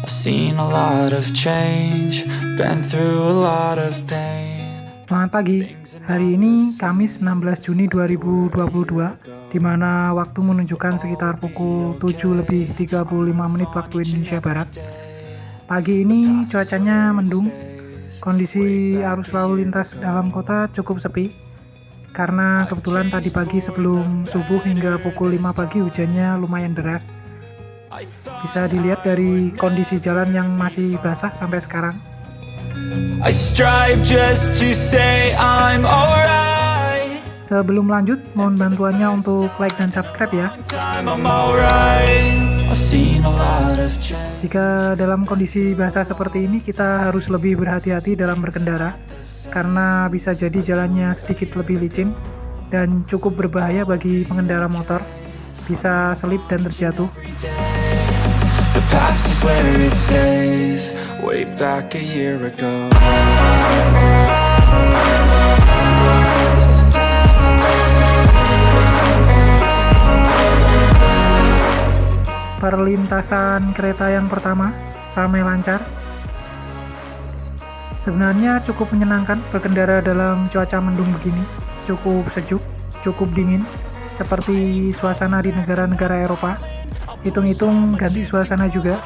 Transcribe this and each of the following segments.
I've seen a lot of change, been through a lot of pain. Selamat pagi, hari ini Kamis 16 Juni 2022, di mana waktu menunjukkan sekitar pukul 7:35 waktu Indonesia Barat. Pagi ini cuacanya mendung, kondisi arus lalu lintas dalam kota cukup sepi, karena kebetulan tadi pagi sebelum subuh hingga pukul 5 pagi hujannya lumayan deras. Bisa dilihat dari kondisi jalan yang masih basah sampai sekarang. I strive just to say I'm alright. Sebelum lanjut, mohon bantuannya untuk like dan subscribe ya. I'm alright. I've seen a lot of change. Jika dalam kondisi basah seperti ini, kita harus lebih berhati-hati dalam berkendara, karena bisa jadi jalannya sedikit lebih licin dan cukup berbahaya bagi pengendara motor, bisa selip dan terjatuh. The past is where it stays, way back a year ago. Perlintasan kereta yang pertama ramai lancar. Sebenarnya cukup menyenangkan berkendara dalam cuaca mendung begini, cukup sejuk, cukup dingin, seperti suasana di negara-negara Eropa. Hitung-hitung ganti suasana juga.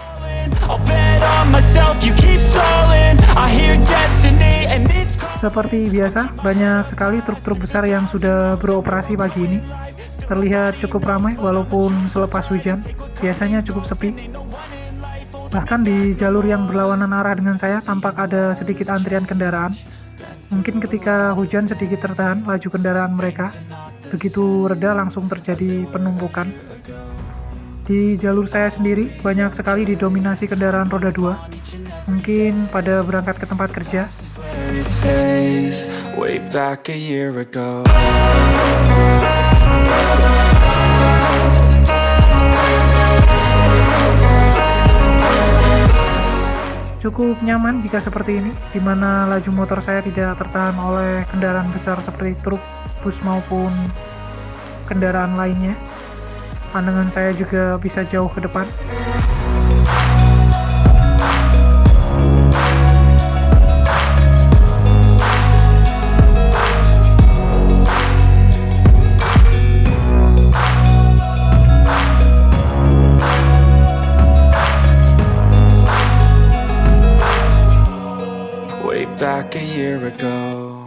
Seperti biasa, banyak sekali truk-truk besar yang sudah beroperasi pagi ini. Terlihat cukup ramai walaupun selepas hujan, biasanya cukup sepi. Bahkan di jalur yang berlawanan arah dengan saya tampak ada sedikit antrian kendaraan. Mungkin ketika hujan sedikit tertahan laju kendaraan mereka, begitu reda langsung terjadi penumpukan. Di jalur saya sendiri banyak sekali didominasi kendaraan roda 2, mungkin pada berangkat ke tempat kerja. Way back a year ago. Cukup nyaman jika seperti ini, di mana laju motor saya tidak tertahan oleh kendaraan besar seperti truk, bus maupun kendaraan lainnya. Pandangan saya juga bisa jauh ke depan. Way back a year ago.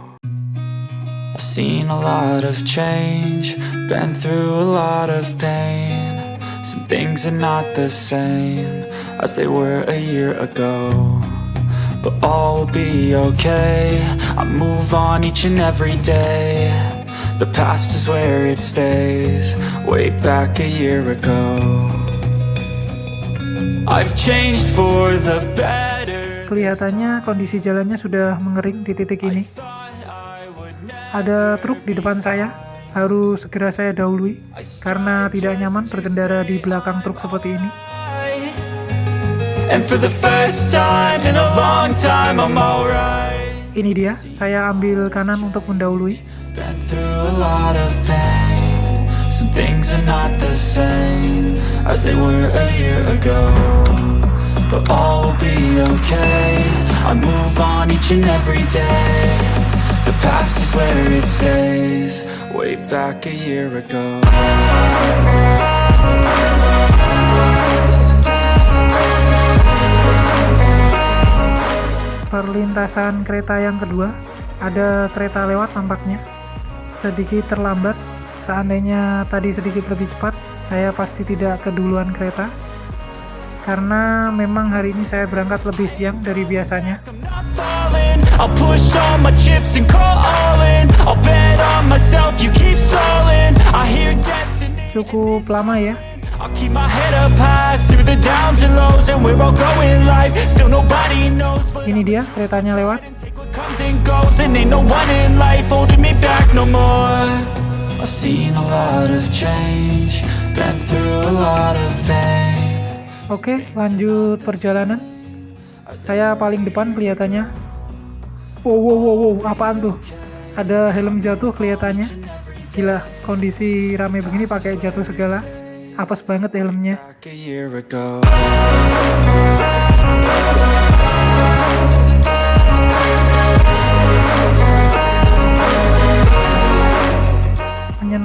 I've seen a lot of change, been through a lot of pain. Some things are not the same as they were a year ago, but all will be okay. I move on each and every day. The past is where it stays, way back a year ago. I've changed for the better. Kelihatannya kondisi jalannya sudah mengering di titik ini. Ada truk di depan saya, harus segera saya dahului karena tidak nyaman berkendara di belakang truk seperti ini. And for the first time in a long time I'm alright. Ini dia, saya ambil kanan untuk mendahului. Been through a lot of pain. Some things are not the same as they were a year ago, but all will be okay. I move on each and every day. The past is where it stays, way back a year ago. Perlintasan kereta yang kedua, ada kereta lewat tampaknya. Sedikit terlambat, seandainya tadi sedikit lebih cepat, saya pasti tidak keduluan kereta. Karena memang hari ini saya berangkat lebih siang dari biasanya. I'll push all my chips and call all in. I'll bet on myself, you keep stalling. I hear destiny. Cukup lama ya. I'll keep my head up high through the downs and lows, and we're all going life. Still nobody knows, but Ini dia keretanya lewat. what comes and goes, and ain't no one in life holding me back no more. I've seen a lot of change, been through a lot of pain. Oke, lanjut perjalanan. Saya paling depan kelihatannya. Wow, apaan tuh? Ada helm jatuh kelihatannya. Gila, kondisi rame begini pakai jatuh segala. Apes banget helmnya. Back a year ago.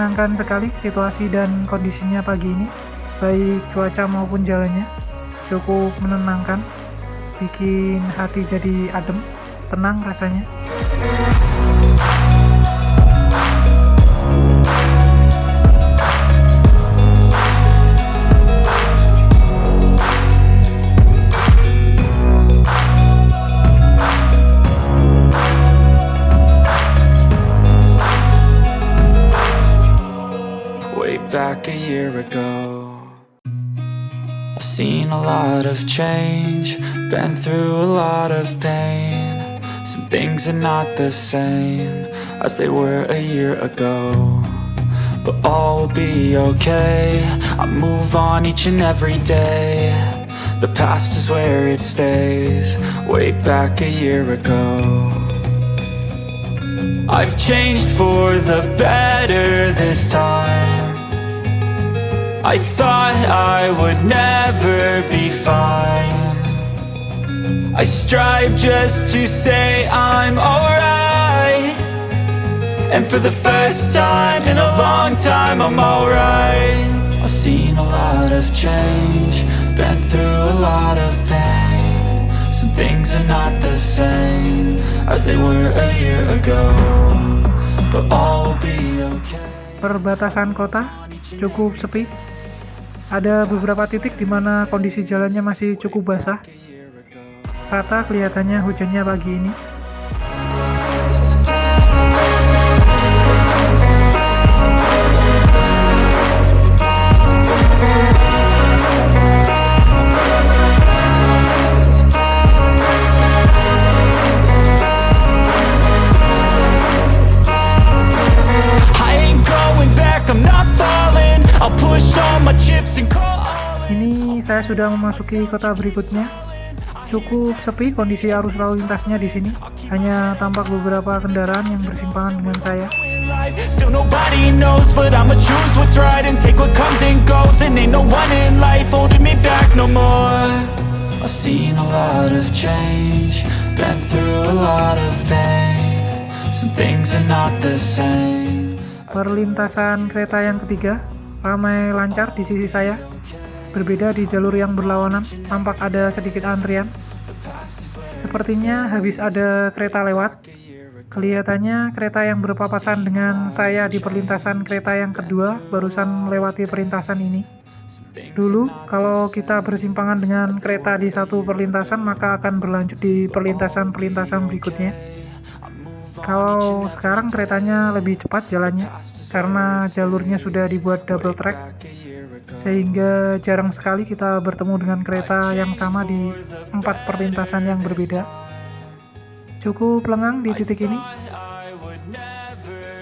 menenangkan sekali situasi dan kondisinya pagi ini, baik cuaca maupun jalannya. Cukup menenangkan, bikin hati jadi adem, tenang rasanya. Back a year ago, I've seen a lot of change, been through a lot of pain. Some things are not the same as they were a year ago, but all will be okay. I move on each and every day. The past is where it stays, way back a year ago. I've changed for the better this time. I thought I would never be fine. I strive just to say I'm alright, and for the first time in a long time I'm alright. I've seen a lot of change, been through a lot of pain. Some things are not the same as they were a year ago, but all will be okay. Perbatasan kota cukup sepi. Ada beberapa titik di mana kondisi jalannya masih cukup basah. Rata kelihatannya hujannya pagi ini. Ini saya sudah memasuki kota berikutnya. Cukup sepi kondisi arus lalu lintasnya di sini. Hanya tampak beberapa kendaraan yang bersimpangan dengan saya. Still nobody knows, but I'ma choose what's right and take what comes and goes. And ain't no one in life holding me back no more. I've seen a lot of change, been through a lot of pain. Some things are not the same. Perlintasan kereta yang ketiga ramai lancar di sisi saya. Berbeda di jalur yang berlawanan, tampak ada sedikit antrian. Sepertinya habis ada kereta lewat. Kelihatannya kereta yang berpapasan dengan saya di perlintasan kereta yang kedua barusan melewati perlintasan ini. Dulu, kalau kita bersimpangan dengan kereta di satu perlintasan, maka akan berlanjut di perlintasan-perlintasan berikutnya. Kalau sekarang keretanya lebih cepat jalannya, karena jalurnya sudah dibuat double track, sehingga jarang sekali kita bertemu dengan kereta yang sama di 4 perlintasan yang berbeda. Cukup lengang di titik ini.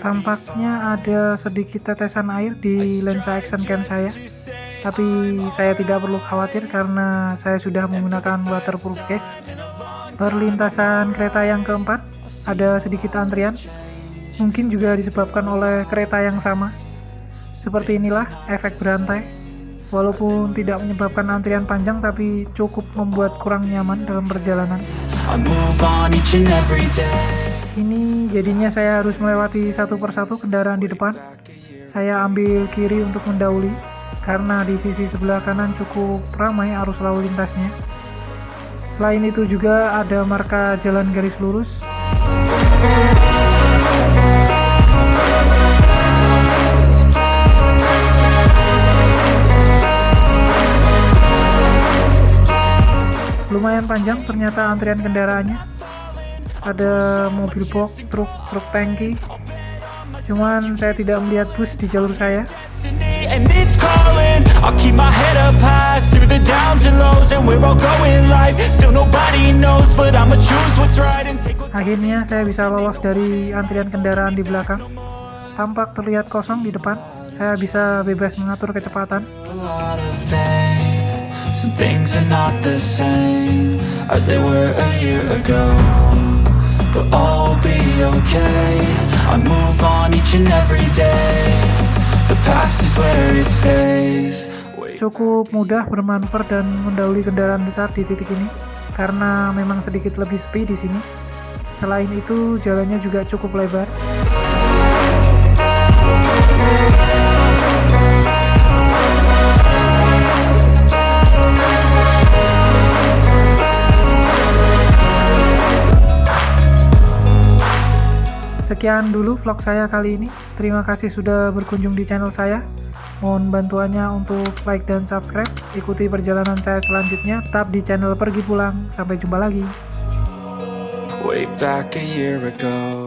Tampaknya ada sedikit tetesan air di lensa action cam saya, tapi saya tidak perlu khawatir karena saya sudah menggunakan waterproof case. Perlintasan kereta yang keempat ada sedikit antrian, mungkin juga disebabkan oleh kereta yang sama. Seperti inilah efek berantai. Walaupun tidak menyebabkan antrian panjang, tapi cukup membuat kurang nyaman dalam perjalanan. Ini jadinya saya harus melewati satu persatu kendaraan di depan. Saya ambil kiri untuk mendahului, karena di sisi sebelah kanan cukup ramai arus lalu lintasnya. Selain itu juga ada marka jalan garis lurus. Lumayan panjang ternyata antrian kendaraannya. Ada mobil box, truk tangki. Cuman saya tidak melihat bus di jalur saya. Akhirnya saya bisa lolos dari antrian kendaraan di belakang. Tampak terlihat kosong di depan. Saya bisa bebas mengatur kecepatan. Some things are not the same as they were a year ago, but all will be okay. I move on each and every day. The past is where it stays. Cukup mudah bermanuver dan mendahului kendaraan besar di titik ini karena memang sedikit lebih sepi di sini. Selain itu, jalannya juga cukup lebar. Sekian dulu vlog saya kali ini. Terima kasih sudah berkunjung di channel saya. Mohon bantuannya untuk like dan subscribe. Ikuti perjalanan saya selanjutnya. Tetap di channel Pergi Pulang. Sampai jumpa lagi. Way back a year ago,